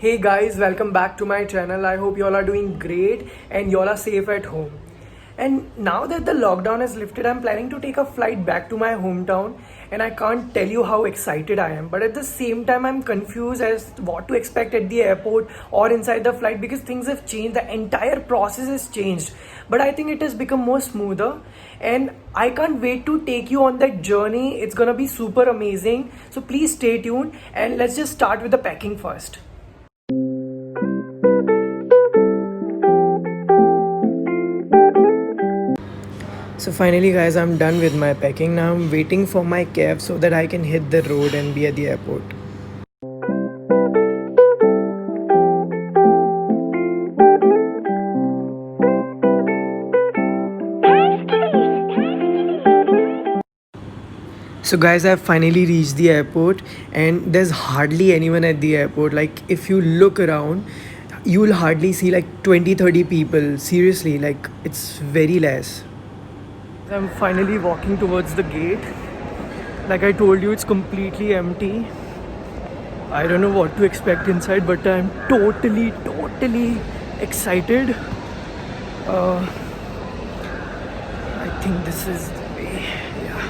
Hey guys, welcome back to my channel. I hope you all are doing great and you all are safe at home. And now that the lockdown is lifted, I'm planning to take a flight back to my hometown, and I can't tell you how excited I am. But at the same time, I'm confused as what to expect at the airport or inside the flight because things have changed. The entire process has changed. But I think it has become more smoother, and I can't wait to take you on that journey. It's gonna be super amazing. So please stay tuned and let's just start with the packing first. So finally guys, I'm done with my packing. Now I'm waiting for my cab so that I can hit the road and be at the airport. So guys, I've finally reached the airport and there's hardly anyone at the airport. Like if you look around, you'll hardly see like 20-30 people. Seriously, like it's very less. I'm finally walking towards the gate. Like I told you, it's completely empty. I don't know what to expect inside, but I'm totally excited. I think this is the way. Yeah.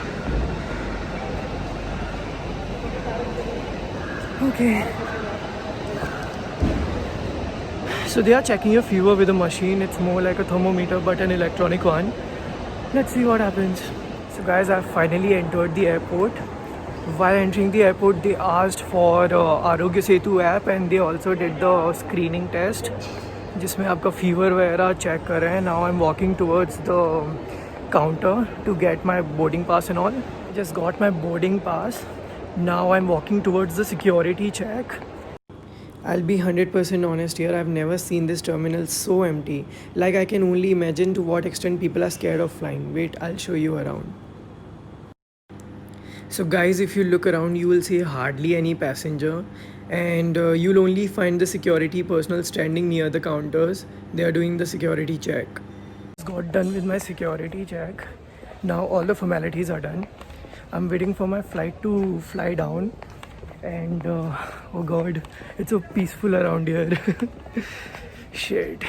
Okay. So they are checking your fever with a machine. It's more like a thermometer, but an electronic one. Let's see what happens. So guys, I've finally entered the airport. While entering the airport, they asked for Arogya Setu app and they also did the screening test जिसमें आपका fever वगैरह check कर रहे हैं. Now I'm walking towards the counter to get my boarding pass and all. Just got my boarding pass. Now I'm walking towards the security check. I'll be 100% honest here, I've never seen this terminal so empty. Like I can only imagine to what extent people are scared of flying. Wait, I'll show you around. So guys, if you look around, you will see hardly any passenger, and you'll only find the security personnel standing near the counters. They are doing the security check. Got done with my security check. Now all the formalities are done. I'm waiting for my flight to fly down. And oh god, it's so peaceful around here. Shit.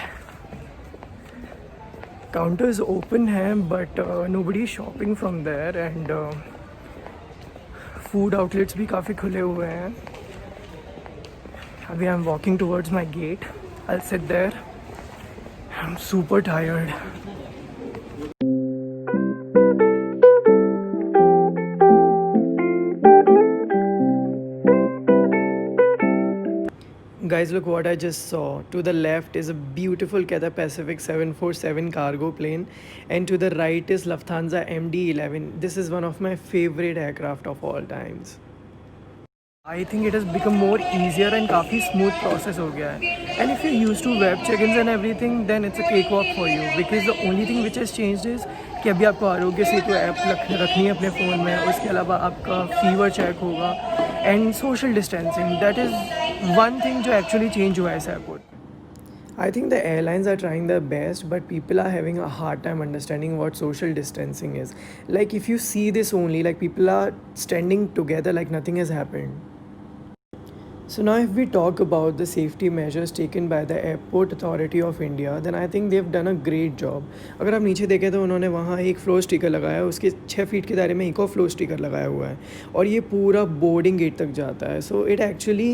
Counters open hai, but nobody is shopping from there, and food outlets bhi काफ़ी खुले हुए हैं. अभी I'm walking towards my gate. I'll sit there. I'm super tired. Guys, look what I just saw. To the left is a beautiful Cathay Pacific 747 cargo plane, and to the right is Lufthansa MD-11. This is one of my favorite aircraft of all times. I think it has become more easier and काफ़ी smooth process हो गया है. And if you're used to web check-ins and everything, then it's a cakewalk for you. Because the only thing which has changed is कि अभी आपको Aarogya Setu app रखनी है अपने फ़ोन में. उसके अलावा आपका फीवर चेक होगा and social distancing. That is one thing जो actually change हुआ है इस airport. I think the airlines are trying their best, but people are having a hard time understanding what social distancing is. Like if you see this only, like people are standing together like nothing has happened. So now if we talk about the safety measures taken by the Airport Authority of India, then I think they've done a great job. अगर आप नीचे देखें तो उन्होंने वहाँ एक flow sticker लगाया है, उसके 6 फीट के दायरे में एक और फ्लो स्टिकर लगाया हुआ है, और ये पूरा बोर्डिंग गेट तक जाता है. सो इट एक्चुअली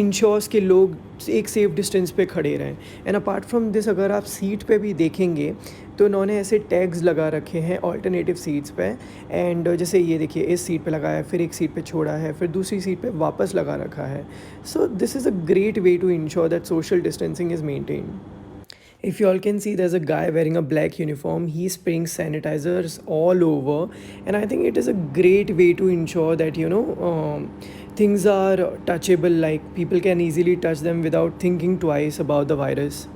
इंश्योर्स कि लोग एक सेफ डिस्टेंस पे खड़े रहें. एंड अपार्ट फ्रॉम दिस, अगर आप सीट पे भी देखेंगे तो उन्होंने ऐसे टैग्स लगा रखे हैं ऑल्टरनेटिव सीट्स पे. एंड जैसे ये देखिए, इस सीट पे लगाया है, फिर एक सीट पे छोड़ा है, फिर दूसरी सीट पे वापस लगा रखा है. So this is a great way to ensure that social distancing is maintained. If you all can see, there's a guy wearing a black uniform. He's spraying sanitizers all over, and I think it is a great way to ensure that things are touchable, like people can easily touch them without thinking twice about the virus.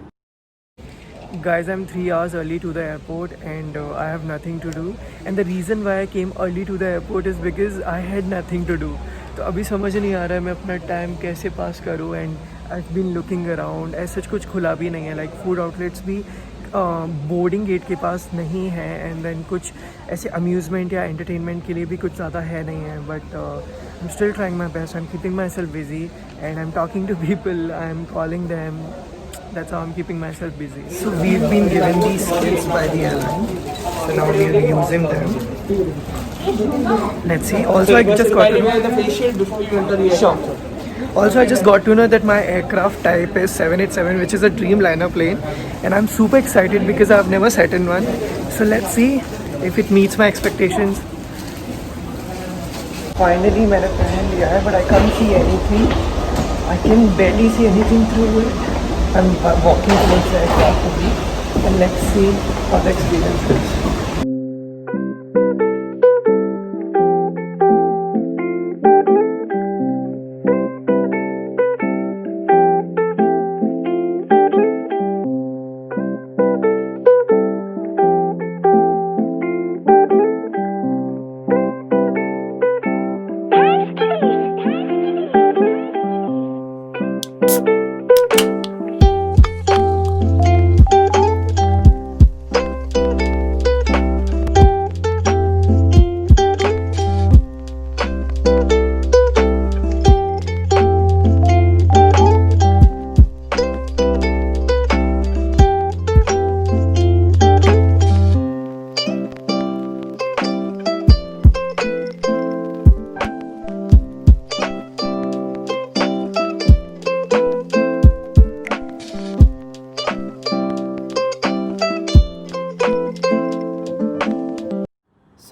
Guys, I'm 3 hours early to the airport and I have nothing to do. And the reason why I came early to the airport is because I had nothing to do. तो अभी समझ नहीं आ रहा है मैं अपना time कैसे पास करूँ. And I been looking around. ऐसा कुछ खुला भी नहीं है. लाइक फूड आउटलेट्स भी बोर्डिंग गेट के पास नहीं है, एंड देन कुछ ऐसे अम्यूज़मेंट या एंटरटेनमेंट के लिए भी कुछ ज़्यादा है नहीं है, but I am still trying my best, I am keeping my self busy and I am talking to people, I am calling them. That's how I'm keeping myself busy. So we've been given these skills by the airline, so now we are using them. Let's see. Also, I just got to know the face shield before you enter the aircraft. Also, I just got to know that my aircraft type is 787, which is a Dreamliner plane, and I'm super excited because I've never sat in one. So let's see if it meets my expectations. Finally, मैंने पहन लिया है, but I can't see anything. I can barely see anything through it. I'm walking towards the aircraft only, and let's see how the experience is.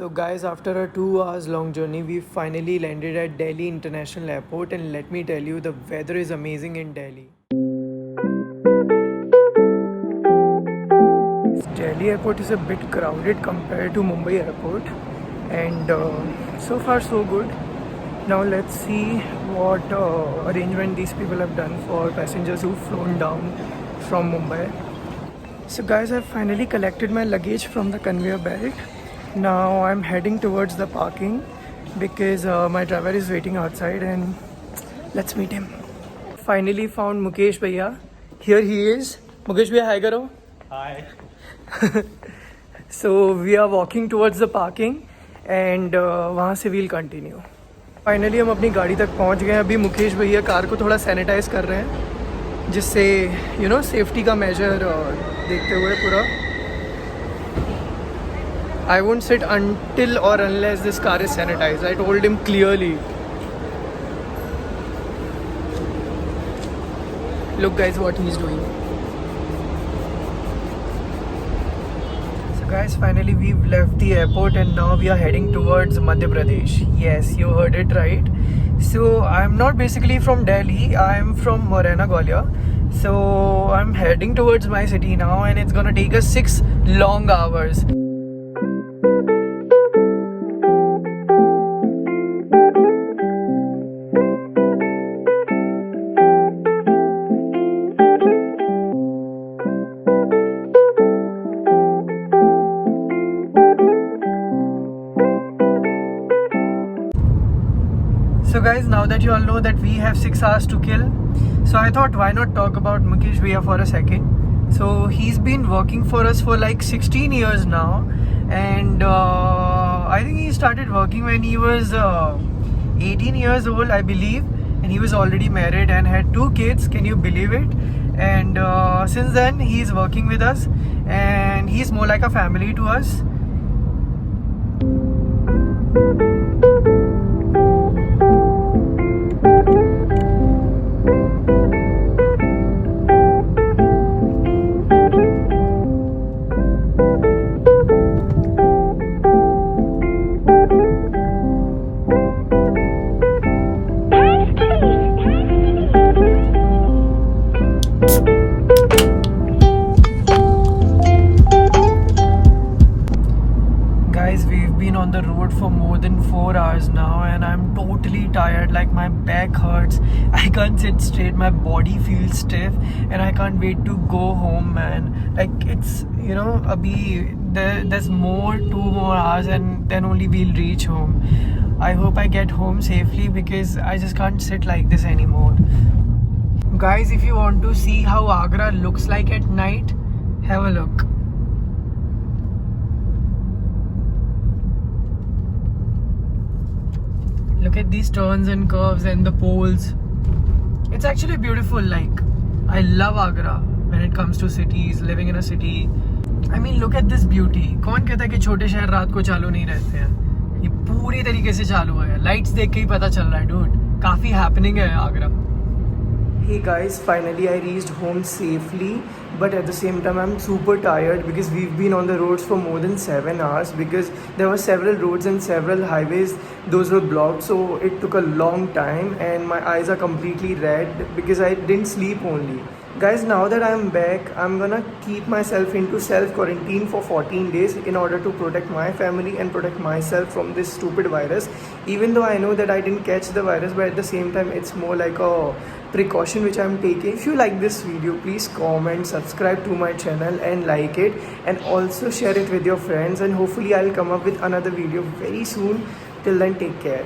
So guys, after a 2 hours long journey, we finally landed at Delhi International Airport, and let me tell you, the weather is amazing in Delhi. Delhi airport is a bit crowded compared to Mumbai airport, and so far so good. Now let's see what arrangement these people have done for passengers who've flown down from Mumbai. So guys, I've finally collected my luggage from the conveyor belt. Now I'm heading towards the parking because my driver is waiting outside, and let's meet him. Finally found Mukesh Bhaiya. Here he is. Mukesh Bhaiya, hi karo. Hi. So we are walking towards the parking, and वहाँ से we'll continue. Finally हम अपनी गाड़ी तक पहुँच गए. अभी मुकेश भैया कार को थोड़ा सैनिटाइज कर रहे हैं, जिससे सेफ्टी का मेजर देखते हुए पूरा. I won't sit until or unless this car is sanitized. I told him clearly. Look guys, what he's doing. So guys, finally we've left the airport, and now we are heading towards Madhya Pradesh. Yes, you heard it right. So I'm not basically from Delhi. I'm from Morena, Gwalior. So I'm heading towards my city now, and it's gonna take us 6 long hours. So guys, now that you all know that we have 6 hours to kill, so I thought why not talk about Mukesh Bhaiya for a second. So he's been working for us for like 16 years now, and I think he started working when he was 18 years old, I believe, and he was already married and had 2 kids. Can you believe it? And since then he's working with us, and he's more like a family to us. On the road for more than 4 hours now, and I'm totally tired. Like my back hurts, I can't sit straight, my body feels stiff, and I can't wait to go home, man. Like it's abhi there's 2 more hours, and then only we'll reach home. I hope I get home safely because I just can't sit like this anymore. Guys, if you want to see how Agra looks like at night, have a look. Look at these turns and curves and the poles. It's actually beautiful. Like, I love Agra when it comes to cities, living in a city. I mean, look at this beauty. कौन कहता है कि छोटे शहर रात को चालू नहीं रहते हैं? ये पूरी तरीके से चालू है. Lights देख के ही पता चल रहा है, dude. काफी happening है Agra. Hey guys, finally I reached home safely, but at the same time I'm super tired because we've been on the roads for more than 7 hours because there were several roads and several highways, those were blocked, so it took a long time and my eyes are completely red because I didn't sleep only. Guys, now that I'm back, I'm gonna keep myself into self-quarantine for 14 days in order to protect my family and protect myself from this stupid virus. Even though I know that I didn't catch the virus, but at the same time, it's more like a precaution which I'm taking. If you like this video, please comment, subscribe to my channel and like it, and also share it with your friends, and hopefully I'll come up with another video very soon. Till then, take care.